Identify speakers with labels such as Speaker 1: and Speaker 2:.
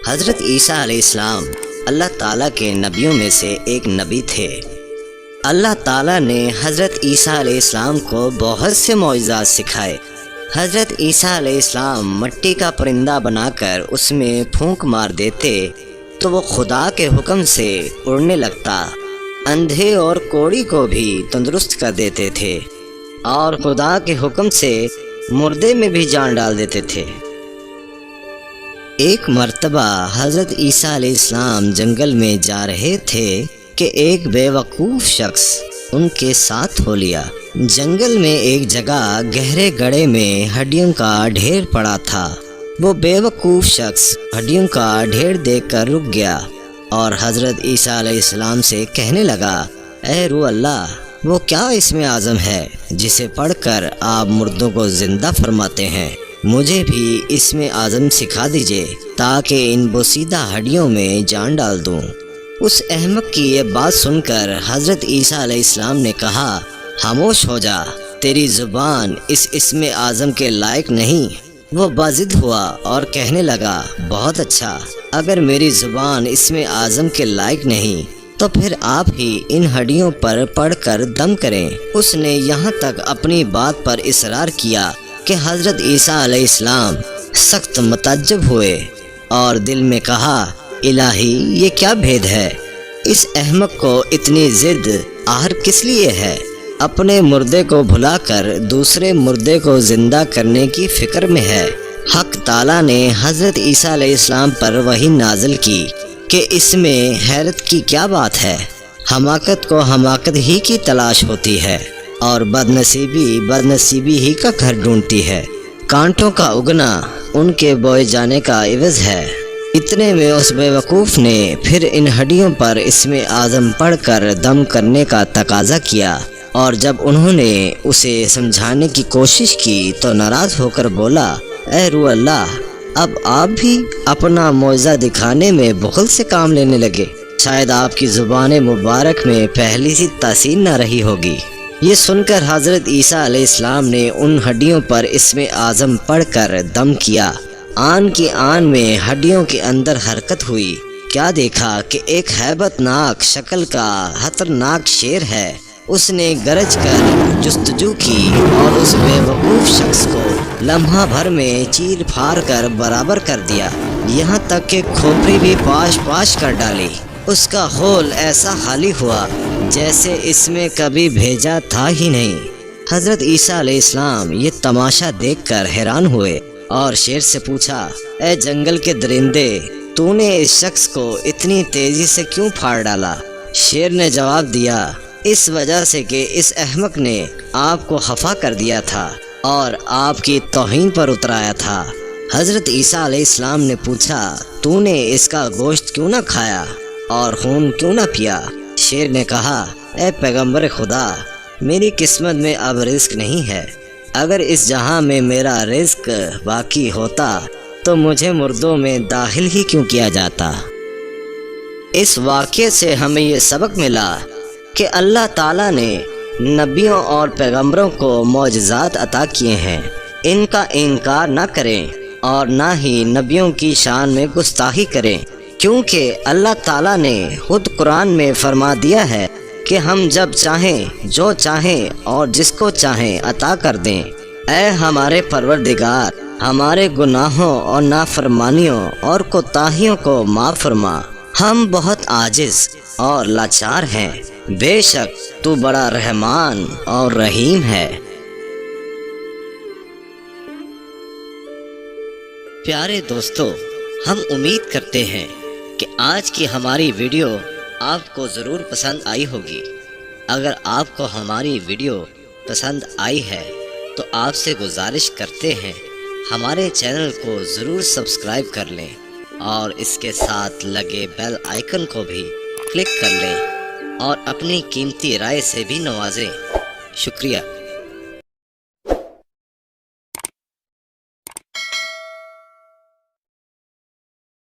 Speaker 1: حضرت عیسیٰ علیہ السلام اللہ تعالیٰ کے نبیوں میں سے ایک نبی تھے۔ اللہ تعالیٰ نے حضرت عیسیٰ علیہ السلام کو بہت سے معجزات سکھائے۔ حضرت عیسیٰ علیہ السلام مٹی کا پرندہ بنا کر اس میں پھونک مار دیتے تو وہ خدا کے حکم سے اڑنے لگتا، اندھے اور کوڑی کو بھی تندرست کر دیتے تھے، اور خدا کے حکم سے مردے میں بھی جان ڈال دیتے تھے۔ ایک مرتبہ حضرت عیسیٰ علیہ السلام جنگل میں جا رہے تھے کہ ایک بے وقوف شخص ان کے ساتھ ہو لیا۔ جنگل میں ایک جگہ گہرے گڑھے میں ہڈیوں کا ڈھیر پڑا تھا۔ وہ بے وقوف شخص ہڈیوں کا ڈھیر دیکھ کر رک گیا اور حضرت عیسیٰ علیہ السلام سے کہنے لگا، اے روح اللہ، وہ کیا اسم اعظم ہے جسے پڑھ کر آپ مردوں کو زندہ فرماتے ہیں؟ مجھے بھی اسم اعظم سکھا دیجئے تاکہ ان بوسیدہ ہڈیوں میں جان ڈال دوں۔ اس احمق کی یہ بات سن کر حضرت عیسیٰ علیہ السلام نے کہا، خاموش ہو جا، تیری زبان اس اسم اعظم کے لائق نہیں۔ وہ بازد ہوا اور کہنے لگا، بہت اچھا، اگر میری زبان اسم اعظم کے لائق نہیں تو پھر آپ ہی ان ہڈیوں پر پڑھ کر دم کریں۔ اس نے یہاں تک اپنی بات پر اصرار کیا کہ حضرت عیسیٰ علیہ السلام سخت متعجب ہوئے اور دل میں کہا، الہی، یہ کیا بھید ہے؟ اس احمق کو اتنی ضد آخر کس لیے ہے؟ اپنے مردے کو بھلا کر دوسرے مردے کو زندہ کرنے کی فکر میں ہے۔ حق تعالیٰ نے حضرت عیسیٰ علیہ السلام پر وحی نازل کی کہ اس میں حیرت کی کیا بات ہے؟ حماقت کو حماقت ہی کی تلاش ہوتی ہے اور بدنصیبی ہی کا گھر ڈھونڈتی ہے۔ کانٹوں کا اگنا ان کے بوئے جانے کا عوض ہے۔ اتنے میں اس بے وقوف نے پھر ان ہڈیوں پر اسم اعظم پڑھ کر دم کرنے کا تقاضا کیا، اور جب انہوں نے اسے سمجھانے کی کوشش کی تو ناراض ہو کر بولا، اے روح اللہ، اب آپ بھی اپنا معجزہ دکھانے میں بخل سے کام لینے لگے۔ شاید آپ کی زبان مبارک میں پہلی سی تاثیر نہ رہی ہوگی۔ یہ سن کر حضرت عیسیٰ علیہ السلام نے ان ہڈیوں پر اسم اعظم پڑھ کر دم کیا۔ آن کی آن میں ہڈیوں کے اندر حرکت ہوئی۔ کیا دیکھا کہ ایک ہیبت ناک شکل کا خطرناک شیر ہے۔ اس نے گرج کر جستجو کی اور اس بے وقوف شخص کو لمحہ بھر میں چیر پھاڑ کر برابر کر دیا، یہاں تک کہ کھوپڑی بھی پاش پاش کر ڈالی۔ اس کا خول ایسا خالی ہوا جیسے اس میں کبھی بھیجا تھا ہی نہیں۔ حضرت عیسیٰ علیہ السلام یہ تماشا دیکھ کر حیران ہوئے اور شیر سے پوچھا، اے جنگل کے درندے، تو نے اس شخص کو اتنی تیزی سے کیوں پھاڑ ڈالا؟ شیر نے جواب دیا، اس وجہ سے کہ اس احمق نے آپ کو خفا کر دیا تھا اور آپ کی توہین پر اترایا تھا۔ حضرت عیسیٰ علیہ السلام نے پوچھا، تو نے اس کا گوشت کیوں نہ کھایا اور خون کیوں نہ پیا؟ شیر نے کہا، اے پیغمبر خدا، میری قسمت میں اب رزق نہیں ہے۔ اگر اس جہاں میں میرا رزق باقی ہوتا تو مجھے مردوں میں داخل ہی کیوں کیا جاتا؟ اس واقعے سے ہمیں یہ سبق ملا کہ اللہ تعالیٰ نے نبیوں اور پیغمبروں کو معجزات عطا کیے ہیں، ان کا انکار نہ کریں اور نہ ہی نبیوں کی شان میں گستاخی کریں، کیونکہ اللہ تعالیٰ نے خود قرآن میں فرما دیا ہے کہ ہم جب چاہیں جو چاہیں اور جس کو چاہیں عطا کر دیں۔ اے ہمارے پروردگار، ہمارے گناہوں اور نافرمانیوں اور کوتاہیوں کو معاف فرما، ہم بہت عاجز اور لاچار ہیں، بے شک تو بڑا رحمان اور رحیم ہے۔ پیارے دوستو، ہم امید کرتے ہیں کہ آج کی ہماری ویڈیو آپ کو ضرور پسند آئی ہوگی۔ اگر آپ کو ہماری ویڈیو پسند آئی ہے تو آپ سے گزارش کرتے ہیں ہمارے چینل کو ضرور سبسکرائب کر لیں اور اس کے ساتھ لگے بیل آئیکن کو بھی کلک کر لیں اور اپنی قیمتی رائے سے بھی نوازیں۔ شکریہ۔